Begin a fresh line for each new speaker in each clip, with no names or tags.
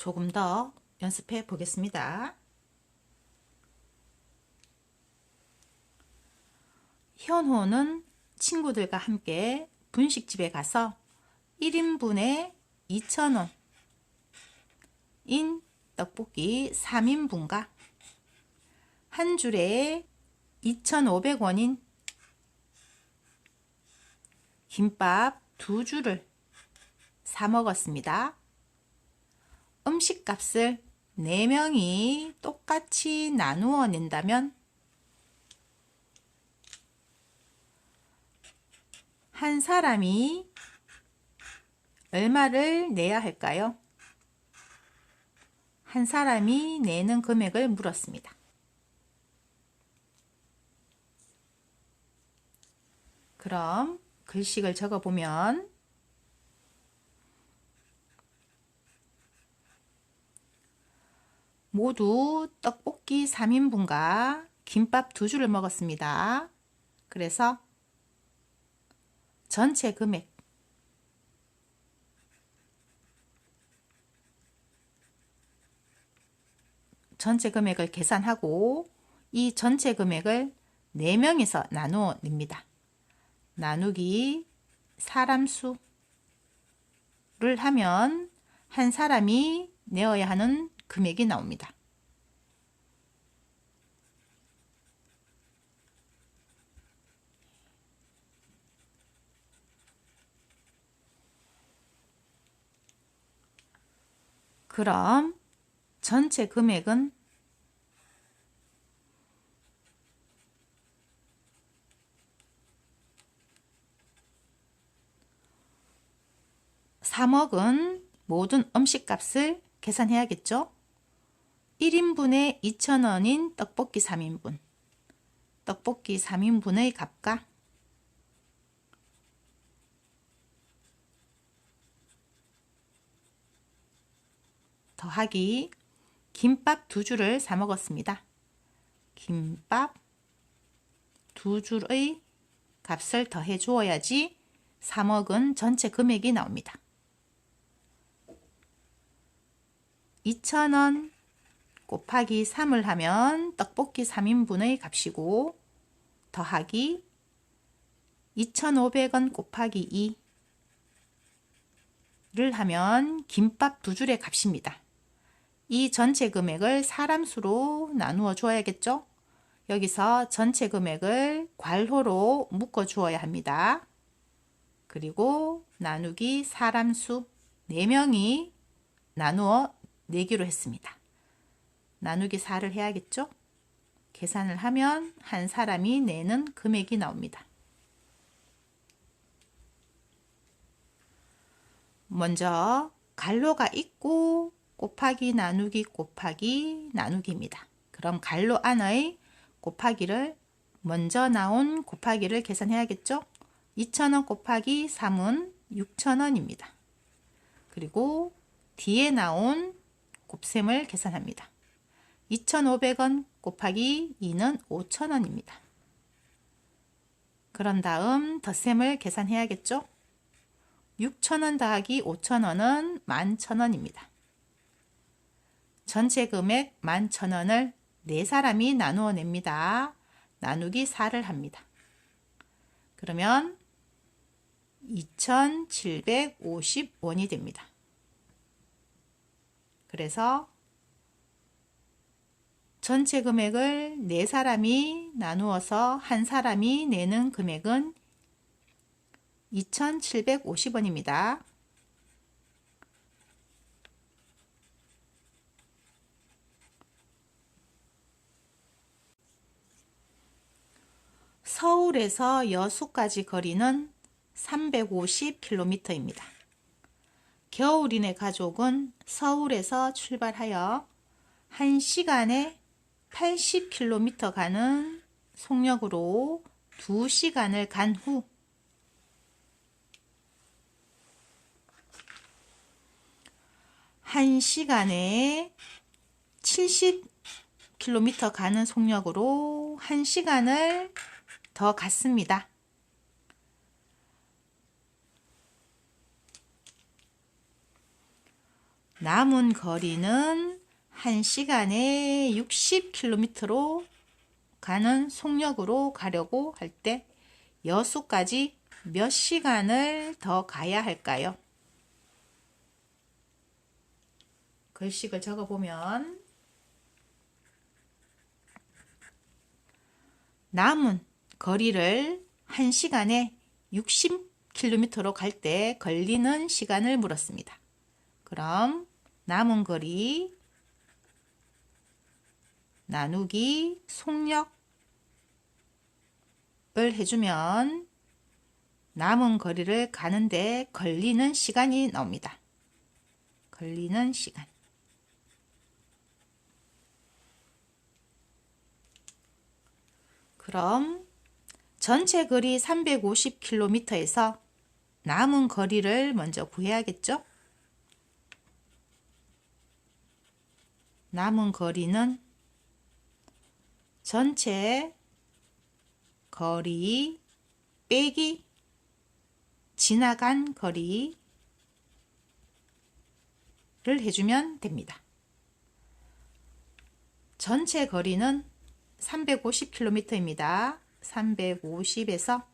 조금 더 연습해 보겠습니다. 현호는 친구들과 함께 분식집에 가서 1인분에 2,000원인 떡볶이 3인분과 한 줄에 2,500원인 김밥 2줄을 사 먹었습니다. 음식값을 4명이 똑같이 나누어 낸다면 한 사람이 얼마를 내야 할까요? 한 사람이 내는 금액을 물었습니다. 그럼 글씨를 적어보면 모두 떡볶이 3인분과 김밥 2줄을 먹었습니다. 그래서 전체 금액을 계산하고 이 전체 금액을 4명에서 나누어 냅니다. 나누기 사람 수를 하면 한 사람이 내어야 하는 금액이 나옵니다. 그럼 전체 금액은 3억은 모든 음식값을 계산해야겠죠? 1인분에 2,000원인 떡볶이 3인분, 떡볶이 3인분의 값과 더하기 김밥 2줄을 사 먹었습니다. 김밥 2줄의 값을 더해 주어야지 3억은 전체 금액이 나옵니다. 2,000원 곱하기 3을 하면 떡볶이 3인분의 값이고 더하기 2,500원 곱하기 2를 하면 김밥 2줄의 값입니다. 이 전체 금액을 사람 수로 나누어 주어야겠죠? 여기서 전체 금액을 괄호로 묶어 주어야 합니다. 그리고 나누기 사람 수 4명이 나누어 내기로 했습니다. 나누기 4를 해야겠죠? 계산을 하면 한 사람이 내는 금액이 나옵니다. 먼저 괄호가 있고 곱하기 나누기 곱하기 나누기입니다. 그럼 괄호 안의 곱하기를 먼저 나온 곱하기를 계산해야겠죠? 2,000원 곱하기 3은 6,000원입니다. 그리고 뒤에 나온 곱셈을 계산합니다. 2,500원 곱하기 2는 5,000원입니다. 그런 다음 덧셈을 계산해야겠죠? 6,000원 더하기 5,000원은 11,000원입니다. 전체 금액 11,000원을 4사람이 나누어 냅니다. 나누기 4를 합니다. 그러면 2,750원이 됩니다. 그래서 전체 금액을 4사람이 나누어서 한 사람이 내는 금액은 2,750원입니다. 서울에서 여수까지 거리는 350km입니다. 겨울인의 가족은 서울에서 출발하여 1시간에 80km 가는 속력으로 2시간을 간 후 1시간에 70km 가는 속력으로 1시간을 더 갔습니다. 남은 거리는 1시간에 60km로 가는 속력으로 가려고 할 때 여수까지 몇 시간을 더 가야 할까요? 글씨를 적어보면 남은 거리를 1시간에 60km로 갈 때 걸리는 시간을 물었습니다. 그럼 남은 거리 나누기 속력을 해주면 남은 거리를 가는데 걸리는 시간이 나옵니다. 걸리는 시간. 그럼 전체 거리 350km에서 남은 거리를 먼저 구해야겠죠? 남은 거리는 전체 거리 빼기 지나간 거리를 해주면 됩니다. 전체 거리는 350km입니다. 350에서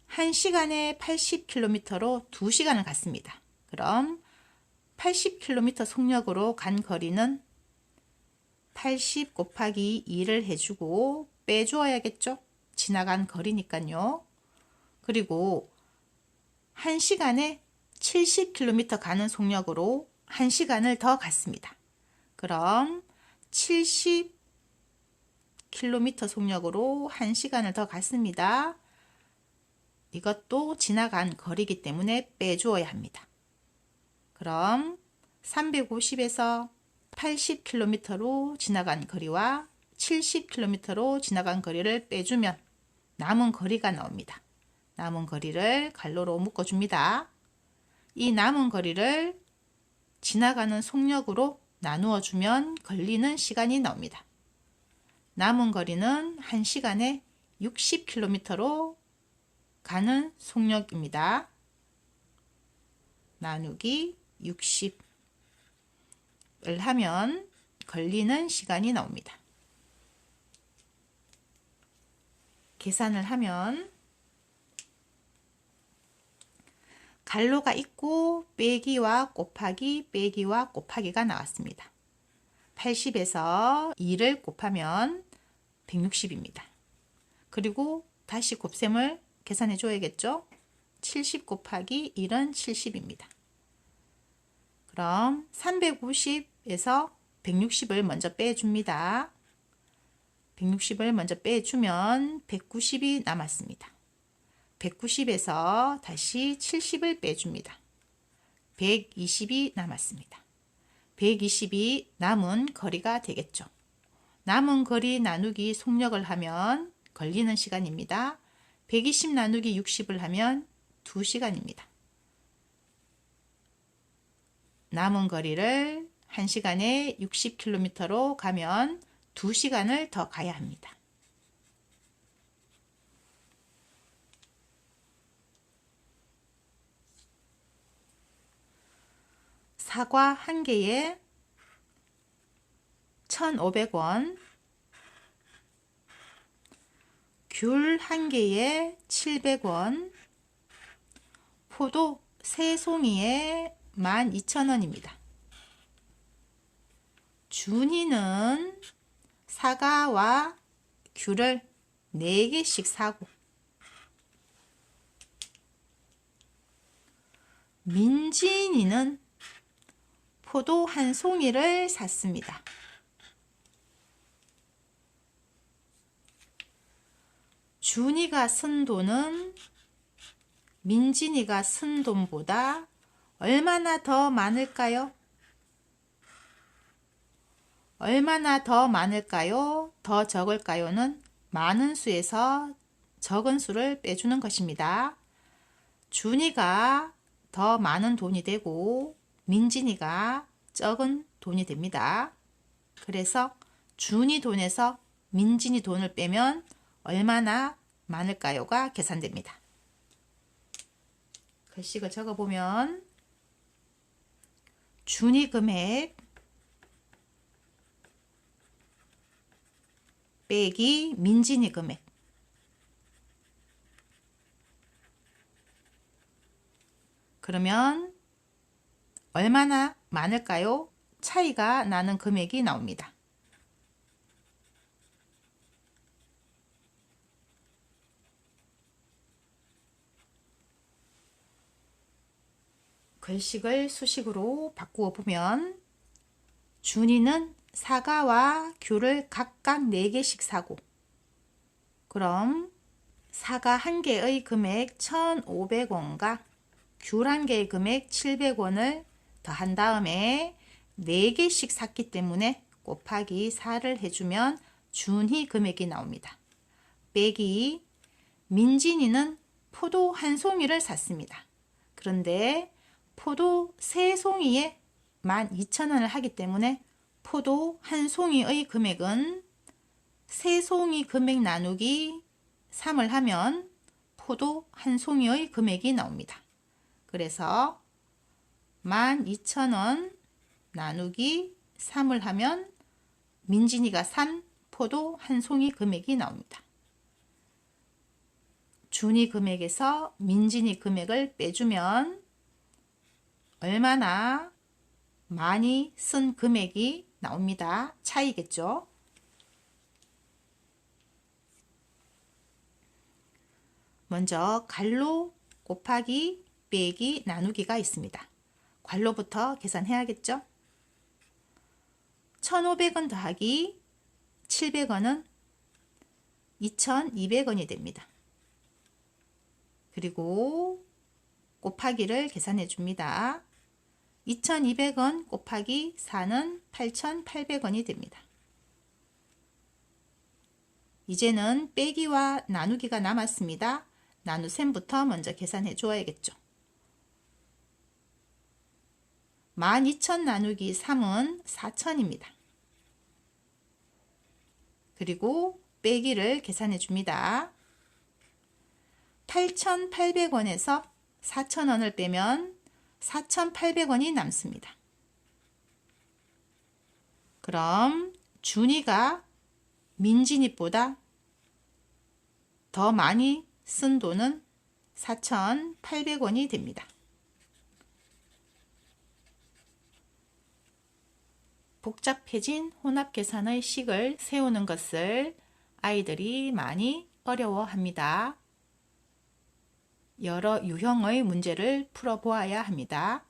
1시간에 80km로 2시간을 갔습니다. 그럼 80km 속력으로 간 거리는 80 곱하기 2를 해주고 빼주어야겠죠? 지나간 거리니까요. 그리고 1시간에 70km 가는 속력으로 1시간을 더 갔습니다. 그럼 70km 속력으로 1시간을 더 갔습니다. 이것도 지나간 거리이기 때문에 빼주어야 합니다. 그럼 350에서 80km로 지나간 거리와 70km로 지나간 거리를 빼주면 남은 거리가 나옵니다. 남은 거리를 갈로로 묶어줍니다. 이 남은 거리를 지나가는 속력으로 나누어 주면 걸리는 시간이 나옵니다. 남은 거리는 1시간에 60km로 가는 속력입니다. 나누기 60을 하면 걸리는 시간이 나옵니다. 계산을 하면 갈로가 있고 빼기와 곱하기 빼기와 곱하기가 나왔습니다. 80에서 2를 곱하면 160입니다. 그리고 다시 곱셈을 계산해 줘야겠죠? 70 곱하기 1은 70입니다. 그럼 350에서 160을 먼저 빼줍니다. 160을 먼저 빼주면 190이 남았습니다. 190에서 다시 70을 빼줍니다. 120이 남았습니다. 120이 남은 거리가 되겠죠. 남은 거리 나누기 속력을 하면 걸리는 시간입니다. 120 나누기 60을 하면 2시간입니다. 남은 거리를 1시간에 60km로 가면 2시간을 더 가야 합니다. 사과 한 개에 1,500원, 귤 한 개에 700원, 포도 3송이에 12,000원입니다. 준이는 사과와 귤을 4개씩 사고 민진이는 포도 한 송이를 샀습니다. 준이가 쓴 돈은 민진이가 쓴 돈보다 얼마나 더 많을까요? 얼마나 더 많을까요? 더 적을까요?는 많은 수에서 적은 수를 빼주는 것입니다. 준이가 더 많은 돈이 되고 민진이가 적은 돈이 됩니다. 그래서 준이 돈에서 민진이 돈을 빼면 얼마나 많을까요가 계산됩니다. 글씨를 적어보면 준이 금액 빼기 민진이 금액. 그러면 얼마나 많을까요? 차이가 나는 금액이 나옵니다. 글식을 수식으로 바꾸어 보면 준이는 사과와 귤을 각각 4개씩 사고, 그럼 사과 1개의 금액 1,500원과 귤 1개의 금액 700원을 더한 다음에 4개씩 샀기 때문에 곱하기 4를 해주면 준이 금액이 나옵니다. 빼기 민진이는 포도 1송이를 샀습니다. 그런데 포도 3송이에 12,000원을 하기 때문에 포도 1송이의 금액은 3송이 금액 나누기 3을 하면 포도 1송이의 금액이 나옵니다. 그래서 12,000원 나누기 3을 하면 민진이가 산 포도 1송이 금액이 나옵니다. 준이 금액에서 민진이 금액을 빼주면 얼마나 많이 쓴 금액이 나옵니다. 차이겠죠? 먼저 괄호 곱하기 빼기 나누기가 있습니다. 괄호부터 계산해야겠죠? 1,500원 더하기 700원은 2,200원이 됩니다. 그리고 곱하기를 계산해 줍니다. 2,200원 곱하기 4는 8,800원이 됩니다. 이제는 빼기와 나누기가 남았습니다. 나눗셈부터 먼저 계산해 주어야겠죠. 12,000 나누기 3은 4,000입니다. 그리고 빼기를 계산해 줍니다. 8,800원에서 4,000원을 빼면 4,800원이 남습니다. 그럼 준이가 민진이보다 더 많이 쓴 돈은 4,800원이 됩니다. 복잡해진 혼합계산의 식을 세우는 것을 아이들이 많이 어려워합니다. 여러 유형의 문제를 풀어보아야 합니다.